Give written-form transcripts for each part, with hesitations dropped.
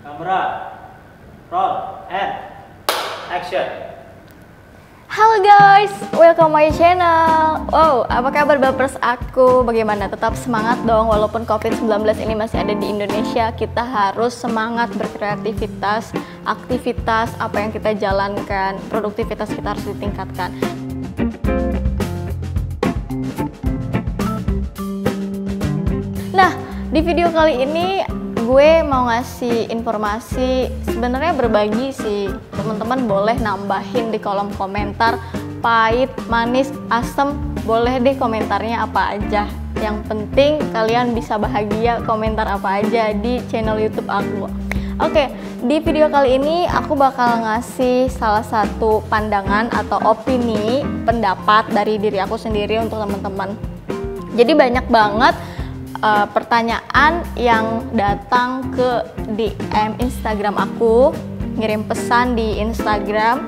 Kamera, roll, and action. Halo guys, welcome my channel. Wow, apa kabar Bapers aku? Bagaimana? Tetap semangat dong, walaupun COVID-19 ini masih ada di Indonesia. Kita harus semangat berkreativitas, aktivitas apa yang kita jalankan, produktivitas kita harus ditingkatkan. Nah, di video kali ini gue mau ngasih informasi, sebenarnya berbagi sih. Teman-teman boleh nambahin di kolom komentar, pahit, manis, asem, boleh deh komentarnya apa aja. Yang penting kalian bisa bahagia, komentar apa aja di channel YouTube aku. Oke, di video kali ini aku bakal ngasih salah satu pandangan atau opini, pendapat dari diri aku sendiri untuk teman-teman. Jadi banyak banget pertanyaan yang datang ke DM Instagram aku, ngirim pesan di Instagram,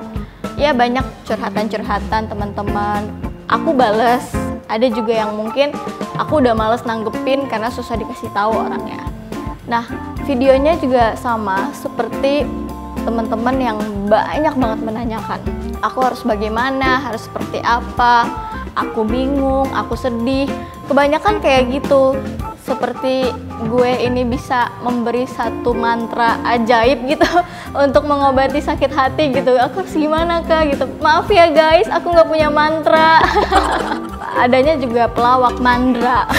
ya banyak curhatan-curhatan teman-teman. Aku bales, ada juga yang mungkin aku udah males nanggepin karena susah dikasih tahu orangnya. Nah, videonya juga sama seperti teman-teman yang banyak banget menanyakan, aku harus bagaimana, harus seperti apa, aku bingung, aku sedih, kebanyakan kayak gitu. Seperti gue ini bisa memberi satu mantra ajaib gitu untuk mengobati sakit hati gitu. Aku harus gimana kak gitu. Maaf ya guys, aku nggak punya mantra. Adanya juga pelawak mandra.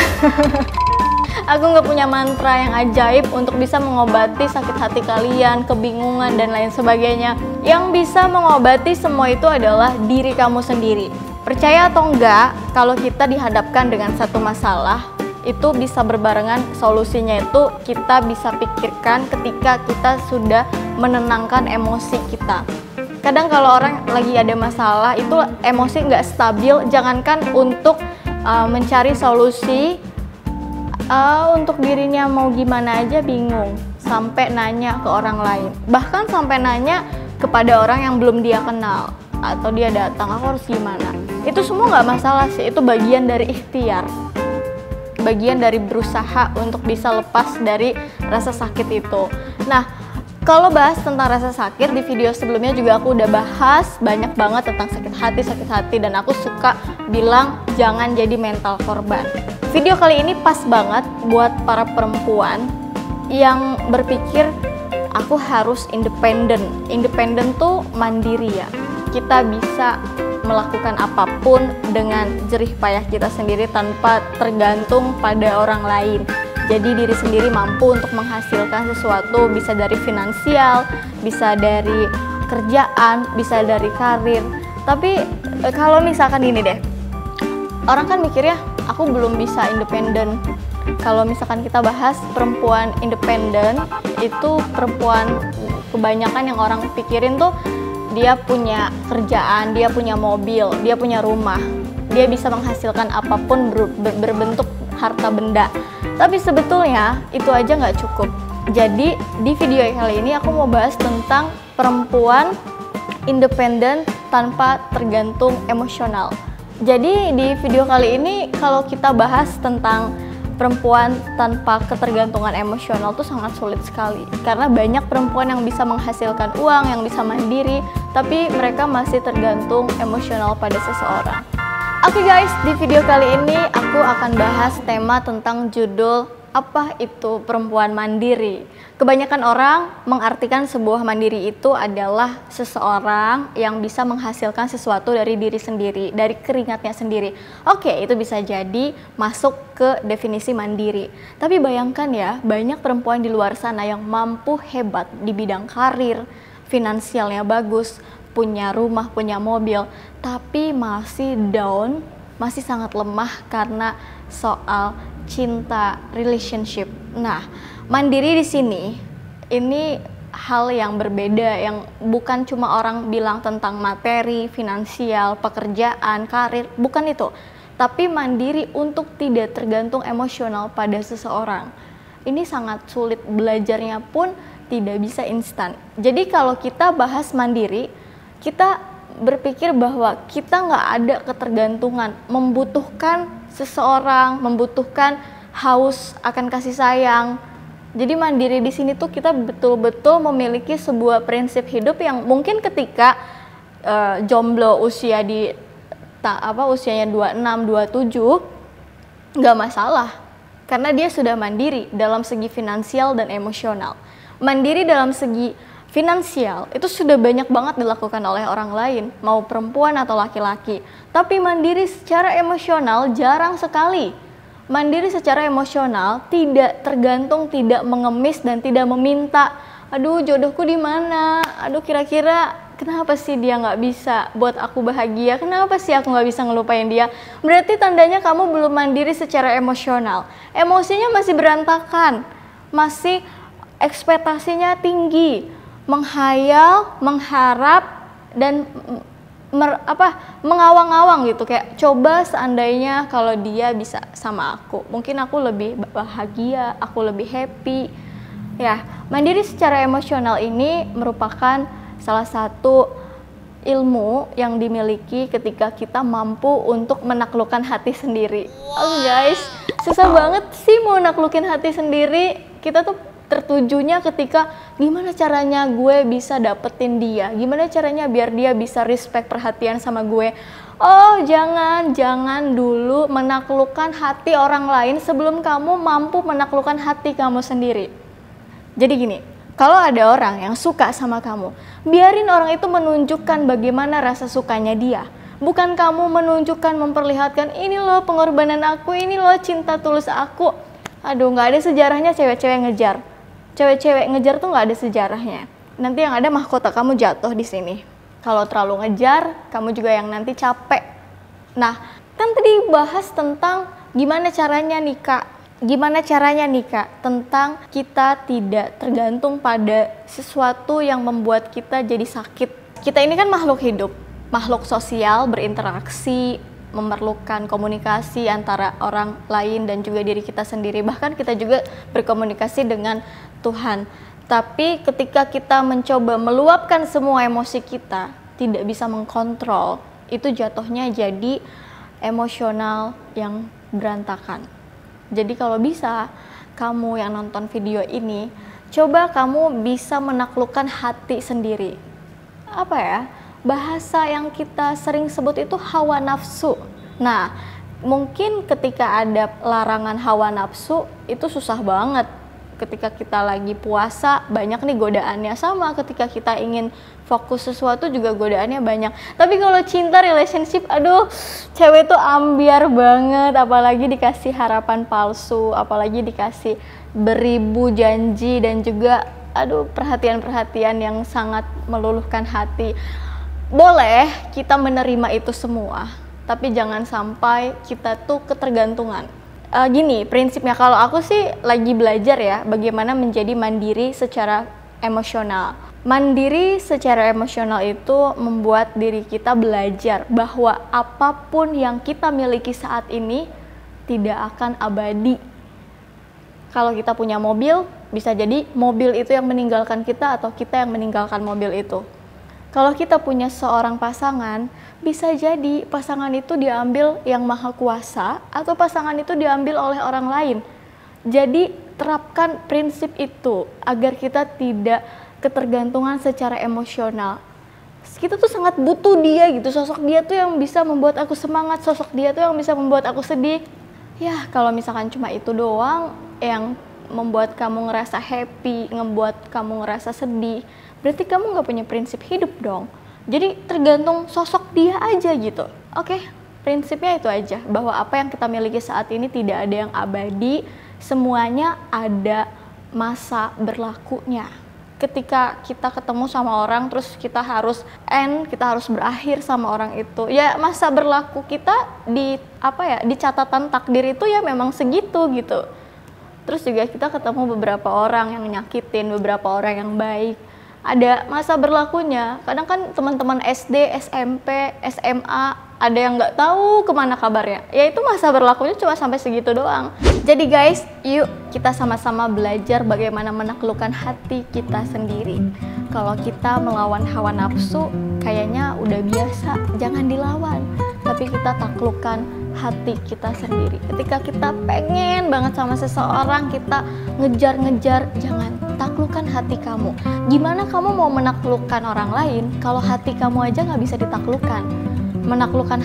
Aku nggak punya mantra yang ajaib untuk bisa mengobati sakit hati kalian, kebingungan dan lain sebagainya. Yang bisa mengobati semua itu adalah diri kamu sendiri. Percaya atau enggak, kalau kita dihadapkan dengan satu masalah, itu bisa berbarengan solusinya itu kita bisa pikirkan ketika kita sudah menenangkan emosi kita. Kadang kalau orang lagi ada masalah itu emosi nggak stabil, jangankan untuk mencari solusi, untuk dirinya mau gimana aja bingung, sampai nanya ke orang lain, bahkan sampai nanya kepada orang yang belum dia kenal atau dia datang, aku harus gimana. Itu semua nggak masalah sih, itu bagian dari ikhtiar, bagian dari berusaha untuk bisa lepas dari rasa sakit itu. Nah, kalau bahas tentang rasa sakit, di video sebelumnya juga aku udah bahas banyak banget tentang sakit hati, dan aku suka bilang jangan jadi mental korban. Video kali ini pas banget buat para perempuan yang berpikir aku harus independen. Independen tuh mandiri ya. Kita bisa melakukan apapun dengan jerih payah kita sendiri tanpa tergantung pada orang lain. Jadi diri sendiri mampu untuk menghasilkan sesuatu, bisa dari finansial, bisa dari kerjaan, bisa dari karir. Tapi kalau misalkan gini deh, orang kan mikirnya aku belum bisa independen. Kalau misalkan kita bahas perempuan independen, itu perempuan kebanyakan yang orang pikirin tuh dia punya kerjaan, dia punya mobil, dia punya rumah, dia bisa menghasilkan apapun berbentuk harta benda. Tapi sebetulnya itu aja nggak cukup. Jadi di video kali ini aku mau bahas tentang perempuan independen tanpa tergantung emosional. Jadi di video kali ini kalau kita bahas tentang perempuan tanpa ketergantungan emosional tuh sangat sulit sekali. Karena banyak perempuan yang bisa menghasilkan uang, yang bisa mandiri, tapi mereka masih tergantung emosional pada seseorang. Oke guys, di video kali ini aku akan bahas tema tentang judul apa itu perempuan mandiri. Kebanyakan orang mengartikan sebuah mandiri itu adalah seseorang yang bisa menghasilkan sesuatu dari diri sendiri, dari keringatnya sendiri. Oke, itu bisa jadi masuk ke definisi mandiri. Tapi bayangkan ya, banyak perempuan di luar sana yang mampu hebat di bidang karir, finansialnya bagus, punya rumah, punya mobil, tapi masih down, masih sangat lemah karena soal cinta, relationship. Nah, mandiri di sini ini hal yang berbeda, yang bukan cuma orang bilang tentang materi, finansial, pekerjaan, karir, bukan itu. Tapi mandiri untuk tidak tergantung emosional pada seseorang. Ini sangat sulit, belajarnya pun tidak bisa instan. Jadi kalau kita bahas mandiri, kita berpikir bahwa kita nggak ada ketergantungan, membutuhkan seseorang, membutuhkan haus akan kasih sayang, Jadi mandiri di sini tuh kita betul-betul memiliki sebuah prinsip hidup yang mungkin ketika jomblo usia di usianya 26, 27 nggak masalah. Karena dia sudah mandiri dalam segi finansial dan emosional. Mandiri dalam segi finansial itu sudah banyak banget dilakukan oleh orang lain, mau perempuan atau laki-laki. Tapi mandiri secara emosional jarang sekali. Mandiri secara emosional tidak tergantung, tidak mengemis dan tidak meminta, aduh jodohku di mana, aduh kira-kira kenapa sih dia nggak bisa buat aku bahagia, kenapa sih aku nggak bisa ngelupain dia. Berarti tandanya kamu belum mandiri secara emosional. Emosinya masih berantakan, masih ekspektasinya tinggi, menghayal, mengharap, dan mengawang-awang gitu, kayak coba seandainya kalau dia bisa sama aku, mungkin aku lebih bahagia, aku lebih happy. Ya, mandiri secara emosional ini merupakan salah satu ilmu yang dimiliki ketika kita mampu untuk menaklukkan hati sendiri. Oh guys, susah banget sih mau naklukin hati sendiri. Kita tuh tertujunya ketika gimana caranya gue bisa dapetin dia, gimana caranya biar dia bisa respect, perhatian sama gue. Oh jangan dulu menaklukkan hati orang lain sebelum kamu mampu menaklukkan hati kamu sendiri. Jadi gini, kalau ada orang yang suka sama kamu, biarin orang itu menunjukkan bagaimana rasa sukanya dia. Bukan kamu menunjukkan, memperlihatkan, ini loh pengorbanan aku, ini loh cinta tulus aku. Aduh, gak ada sejarahnya cewek-cewek ngejar. Cewek-cewek ngejar tuh nggak ada sejarahnya. Nanti yang ada mahkota kamu jatuh di sini. Kalau terlalu ngejar, kamu juga yang nanti capek. Nah, kan tadi bahas tentang gimana caranya nikah. Gimana caranya nikah? Tentang kita tidak tergantung pada sesuatu yang membuat kita jadi sakit. Kita ini kan makhluk hidup, makhluk sosial, berinteraksi, memerlukan komunikasi antara orang lain dan juga diri kita sendiri. Bahkan kita juga berkomunikasi dengan Tuhan. Tapi ketika kita mencoba meluapkan semua emosi kita, tidak bisa mengkontrol, itu jatuhnya jadi emosional yang berantakan. Jadi kalau bisa, kamu yang nonton video ini, coba kamu bisa menaklukkan hati sendiri. Apa ya? Bahasa yang kita sering sebut itu hawa nafsu. Nah, mungkin ketika ada larangan hawa nafsu, itu susah banget. Ketika kita lagi puasa, banyak nih godaannya. Sama ketika kita ingin fokus sesuatu juga godaannya banyak. Tapi kalau cinta, relationship, aduh, cewek tuh ambiar banget. Apalagi dikasih harapan palsu, apalagi dikasih beribu janji, dan juga aduh perhatian-perhatian yang sangat meluluhkan hati. Boleh kita menerima itu semua, tapi jangan sampai kita tuh ketergantungan. Gini prinsipnya, kalau aku sih lagi belajar ya bagaimana menjadi mandiri secara emosional. Mandiri secara emosional itu membuat diri kita belajar bahwa apapun yang kita miliki saat ini tidak akan abadi. Kalau kita punya mobil, bisa jadi mobil itu yang meninggalkan kita atau kita yang meninggalkan mobil itu. Kalau kita punya seorang pasangan, bisa jadi pasangan itu diambil yang maha kuasa atau pasangan itu diambil oleh orang lain. Jadi terapkan prinsip itu agar kita tidak ketergantungan secara emosional. Kita tuh sangat butuh dia gitu, sosok dia tuh yang bisa membuat aku semangat, sosok dia tuh yang bisa membuat aku sedih. Ya kalau misalkan cuma itu doang yang membuat kamu ngerasa happy, ngebuat kamu ngerasa sedih, berarti kamu nggak punya prinsip hidup dong. Jadi tergantung sosok dia aja gitu. Oke, prinsipnya itu aja, bahwa apa yang kita miliki saat ini tidak ada yang abadi, semuanya ada masa berlakunya. Ketika kita ketemu sama orang terus kita harus kita harus berakhir sama orang itu, ya masa berlaku kita di di catatan takdir itu ya memang segitu gitu. Terus juga kita ketemu beberapa orang yang nyakitin, beberapa orang yang baik, ada masa berlakunya. Kadang kan teman-teman SD, SMP, SMA ada yang nggak tahu kemana kabarnya, ya itu masa berlakunya cuma sampai segitu doang. Jadi guys, yuk kita sama-sama belajar bagaimana menaklukkan hati kita sendiri. Kalau kita melawan hawa nafsu kayaknya udah biasa, jangan dilawan, tapi kita taklukkan hati kita sendiri. Ketika kita pengen banget sama seseorang, kita ngejar-ngejar, jangan taklukkan hati kamu. Gimana kamu mau menaklukkan orang lain kalau hati kamu aja nggak bisa ditaklukkan? Menaklukkan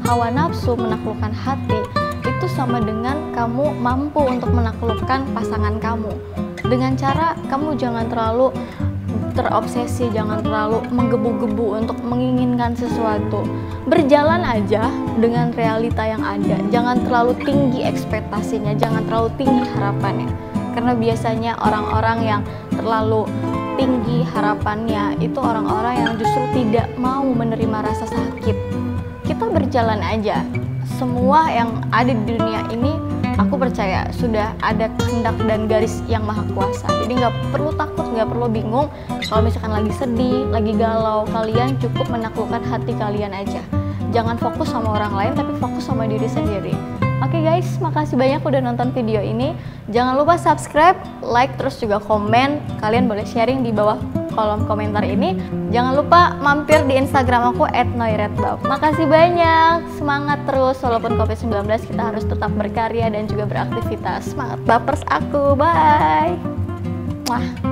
hawa nafsu, menaklukkan hati, itu sama dengan kamu mampu untuk menaklukkan pasangan kamu. Dengan cara kamu jangan terlalu terobsesi, jangan terlalu menggebu-gebu untuk menginginkan sesuatu. Berjalan aja dengan realita yang ada. Jangan terlalu tinggi ekspektasinya, jangan terlalu tinggi harapannya. Karena biasanya orang-orang yang terlalu tinggi harapannya itu orang-orang yang justru tidak mau menerima rasa sakit. Kita berjalan aja. Semua yang ada di dunia ini, aku percaya sudah ada kehendak dan garis yang maha kuasa. Jadi nggak perlu takut, nggak perlu bingung. Kalau misalkan lagi sedih, lagi galau, kalian cukup menaklukkan hati kalian aja. Jangan fokus sama orang lain, tapi fokus sama diri sendiri. Oke guys, makasih banyak udah nonton video ini. Jangan lupa subscribe, like, terus juga komen. Kalian boleh sharing di bawah kolom komentar ini. Jangan lupa mampir di Instagram aku @noiretbab. Makasih banyak, semangat terus walaupun COVID-19 kita harus tetap berkarya dan juga beraktivitas. Semangat bapers aku, bye. Mwah.